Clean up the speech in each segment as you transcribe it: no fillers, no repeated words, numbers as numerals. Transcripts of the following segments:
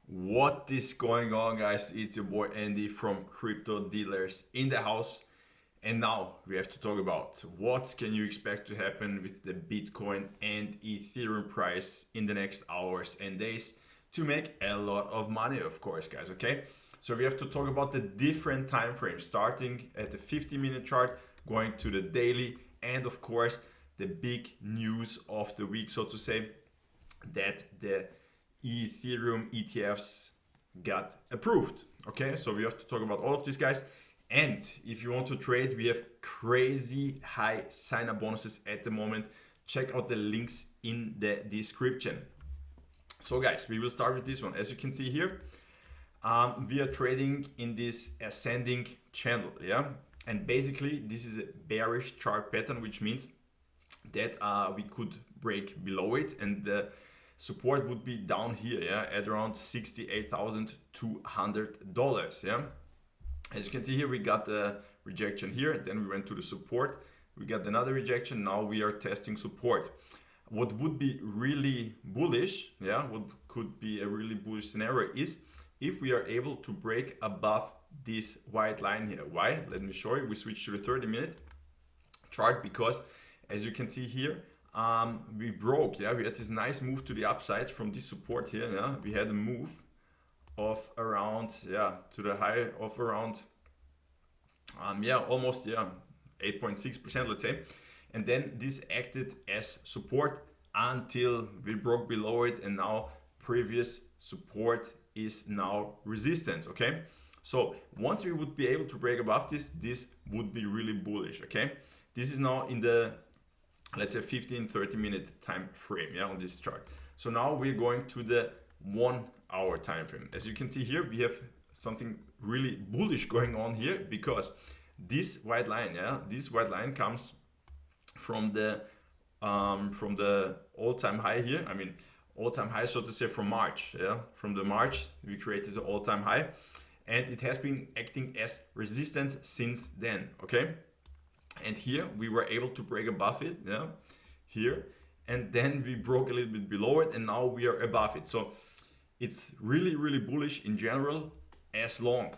What is going on, guys? It's your boy Andy from Crypto Dealers in the house. And now we have to talk about what can you expect to happen with the Bitcoin and Ethereum price in the next hours and days to make a lot of money, of course, guys. Okay, so we have to talk about the different time frames, starting at the 50-minute chart, going to the daily, and of course the big news of the week, so to say, that the Ethereum ETFs got approved. Okay, so we have to talk about all of these, guys. And if you want to trade, we have crazy high sign-up bonuses at the moment. Check out the links in the description. So guys, we will start with this one. As you can see here, we are trading in this ascending channel, yeah? And basically this is a bearish chart pattern, which means that we could break below it, and the support would be down here, yeah, at around $68,200, yeah. As you can see here, we got the rejection here, then we went to the support, we got another rejection, now we are testing support. What would be really bullish, yeah, what could be a really bullish scenario is if we are able to break above this white line here. Why? Let me show you. We switch to the 30-minute chart because as you can see here, we broke, yeah, we had this nice move to the upside from this support here, yeah, we had a move of around, yeah, to the high of around, almost, 8.6%, let's say, and then this acted as support until we broke below it, and now previous support is now resistance. Okay, so once we would be able to break above this would be really bullish. Okay, this is now in the, let's say, 15-30-minute time frame, yeah, on this chart. So now we're going to the 1 hour time frame. As you can see here, we have something really bullish going on here, because this white line, yeah, this white line comes from the all-time high here. I mean, all-time high, so to say, from March, yeah, from the March we created the all-time high, and it has been acting as resistance since then. Okay, and here we were able to break above it, yeah, here, and then we broke a little bit below it, and now we are above it. So it's really bullish in general, as long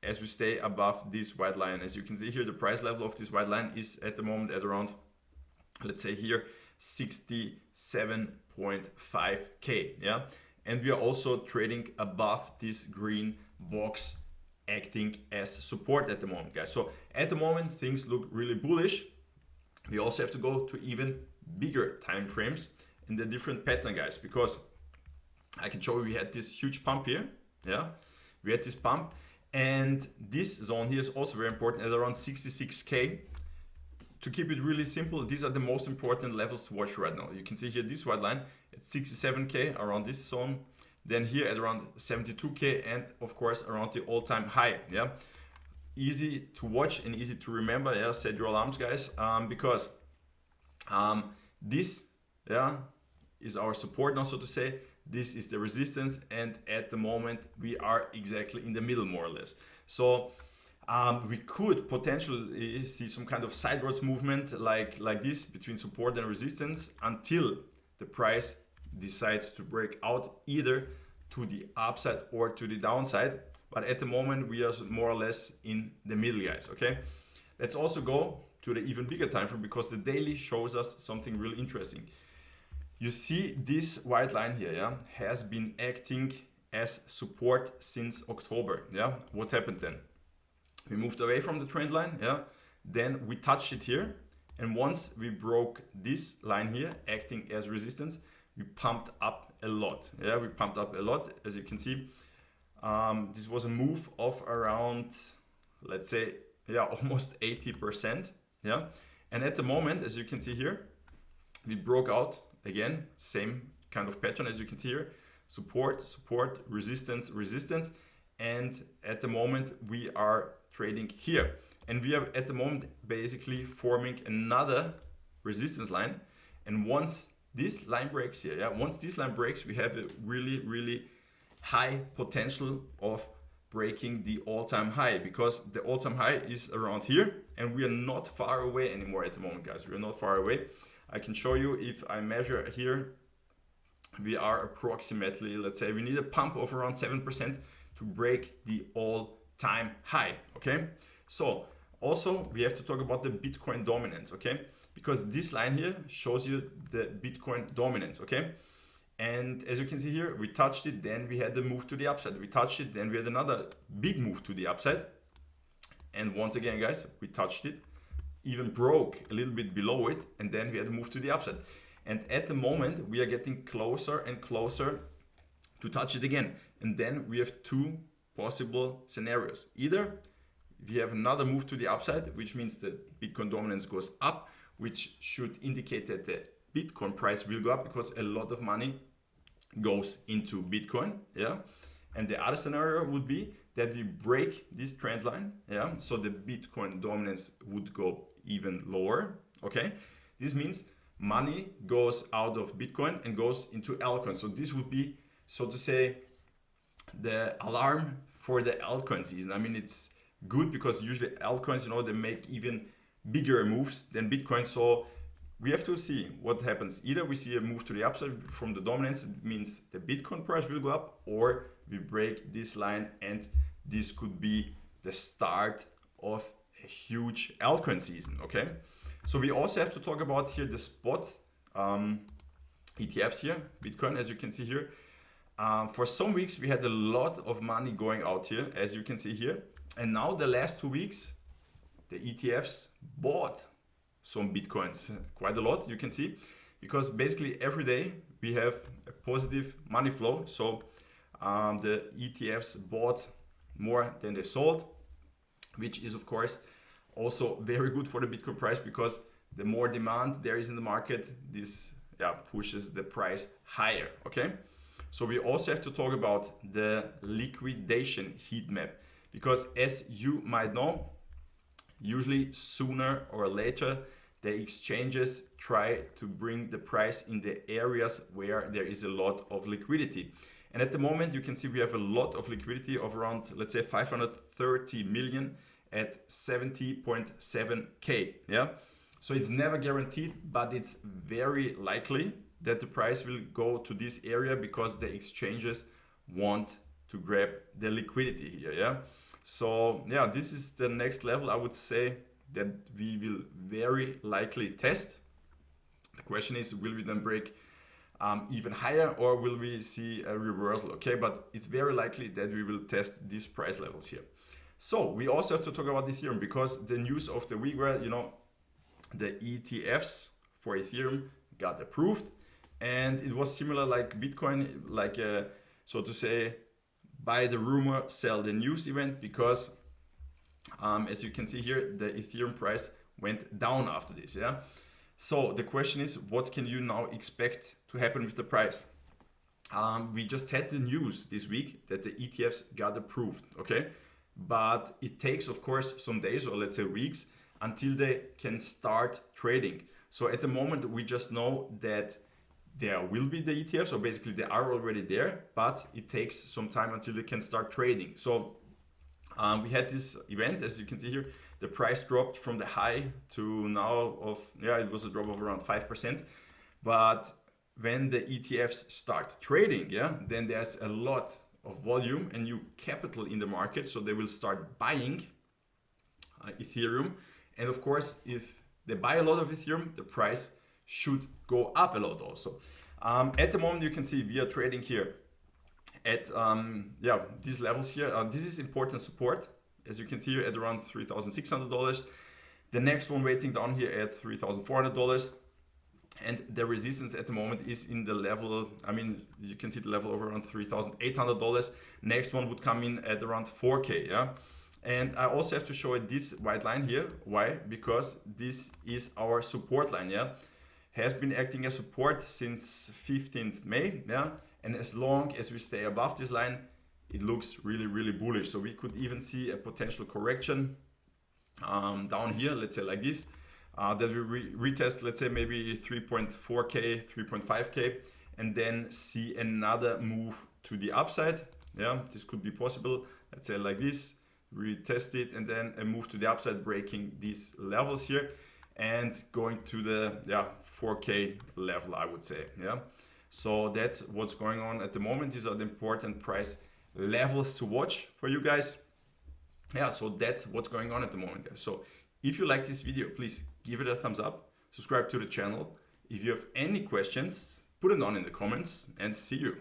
as we stay above this white line. As you can see here, the price level of this white line is at the moment at around, let's say here, 67.5k, yeah, and we are also trading above this green box, acting as support at the moment, guys. So at the moment things look really bullish. We also have to go to even bigger time frames in the different pattern, guys, because I can show you we had this huge pump here, yeah, we had this pump, and this zone here is also very important at around 66k. To keep it really simple, these are the most important levels to watch right now. You can see here this white line at 67k, around this zone, then here at around 72k, and of course around the all-time high, yeah. Easy to watch and easy to remember, yeah. Set your alarms, guys, because this, yeah, is our support now, so to say. This is the resistance, and at the moment we are exactly in the middle, more or less. So we could potentially see some kind of sideways movement like this between support and resistance until the price decides to break out either to the upside or to the downside. But at the moment we are more or less in the middle, guys. Okay, let's also go to the even bigger time frame, because the daily shows us something really interesting. You see this white line here, yeah, has been acting as support since October, yeah. What happened then? We moved away from the trend line, yeah, then we touched it here, and once we broke this line here acting as resistance, we pumped up a lot, yeah, we pumped up a lot. As you can see, this was a move of around, let's say, yeah, almost 80%, yeah. And at the moment, as you can see here, we broke out again, same kind of pattern as you can see here, support, resistance, and at the moment we are trading here, and we are at the moment basically forming another resistance line. And once this line breaks here, yeah, once this line breaks, we have a really high potential of breaking the all-time high, because the all-time high is around here, and we are not far away anymore at the moment, guys. We are not far away. I can show you if I measure here we are approximately, let's say we need a pump of around 7% to break the all-time high, okay? So also we have to talk about the Bitcoin dominance, okay? Because this line here shows you the Bitcoin dominance, okay? And as you can see here, we touched it, then we had the move to the upside. We touched it, then we had another big move to the upside. And once again, guys, we touched it, even broke a little bit below it, and then we had to move to the upside. And at the moment, we are getting closer and closer to touch it again. And then we have two possible scenarios. Either we have another move to the upside, which means that Bitcoin dominance goes up, which should indicate that the Bitcoin price will go up because a lot of money goes into Bitcoin, yeah. And the other scenario would be that we break this trend line, yeah. So the Bitcoin dominance would go even lower, okay. This means money goes out of Bitcoin and goes into altcoins. So this would be, so to say, the alarm for the altcoin season. I mean, it's good because usually altcoins, you know, they make even bigger moves than Bitcoin. So we have to see what happens. Either we see a move to the upside from the dominance, it means the Bitcoin price will go up, or we break this line and this could be the start of a huge altcoin season, okay? So we also have to talk about here the spot ETFs here, Bitcoin, as you can see here. For some weeks, we had a lot of money going out here, as you can see here. And now the last 2 weeks, the ETFs bought some Bitcoins, quite a lot, you can see, because basically every day we have a positive money flow. So the ETFs bought more than they sold, which is of course also very good for the Bitcoin price, because the more demand there is in the market, this pushes the price higher, okay? So we also have to talk about the liquidation heat map, because as you might know, usually sooner or later, the exchanges try to bring the price in the areas where there is a lot of liquidity. And at the moment, you can see we have a lot of liquidity of around, let's say 530 million at 70.7K, yeah? So it's never guaranteed, but it's very likely that the price will go to this area because the exchanges want to grab the liquidity here, yeah? So yeah, this is the next level, I would say, that we will very likely test. The question is, will we then break even higher, or will we see a reversal? Okay, but it's very likely that we will test these price levels here. So we also have to talk about Ethereum, because the news of the week were, you know, the ETFs for Ethereum got approved, and it was similar like Bitcoin, like so to say, buy the rumor, sell the news event, because as you can see here, the Ethereum price went down after this, yeah? So the question is, what can you now expect to happen with the price? We just had the news this week that the ETFs got approved, okay? But it takes, of course, some days, or let's say weeks, until they can start trading. So at the moment, we just know that there will be the ETFs, so basically they are already there, but it takes some time until they can start trading. So we had this event, as you can see here, the price dropped from the high to now of, it was a drop of around 5%. But when the ETFs start trading, then there's a lot of volume and new capital in the market. So they will start buying Ethereum. And of course, if they buy a lot of Ethereum, the price should go up a lot also. At the moment, you can see we are trading here at these levels here. This is important support, as you can see here, at around $3,600. The next one waiting down here at $3,400. And the resistance at the moment is in the level, I mean, you can see the level of around $3,800. Next one would come in at around 4K, yeah? And I also have to show it this white line here. Why? Because this is our support line, yeah? Has been acting as support since 15th May, yeah? And as long as we stay above this line, it looks really, really bullish. So we could even see a potential correction down here, let's say like this, that we retest, let's say maybe 3.4K, 3.5K, and then see another move to the upside. Yeah, this could be possible. Let's say like this, retest it, and then a move to the upside, breaking these levels here and going to the 4K level, I would say. Yeah. So that's what's going on at the moment. These are the important price levels to watch for you guys. Yeah, so that's what's going on at the moment, guys. So if you like this video, please give it a thumbs up, subscribe to the channel. If you have any questions, put it on in the comments, and see you.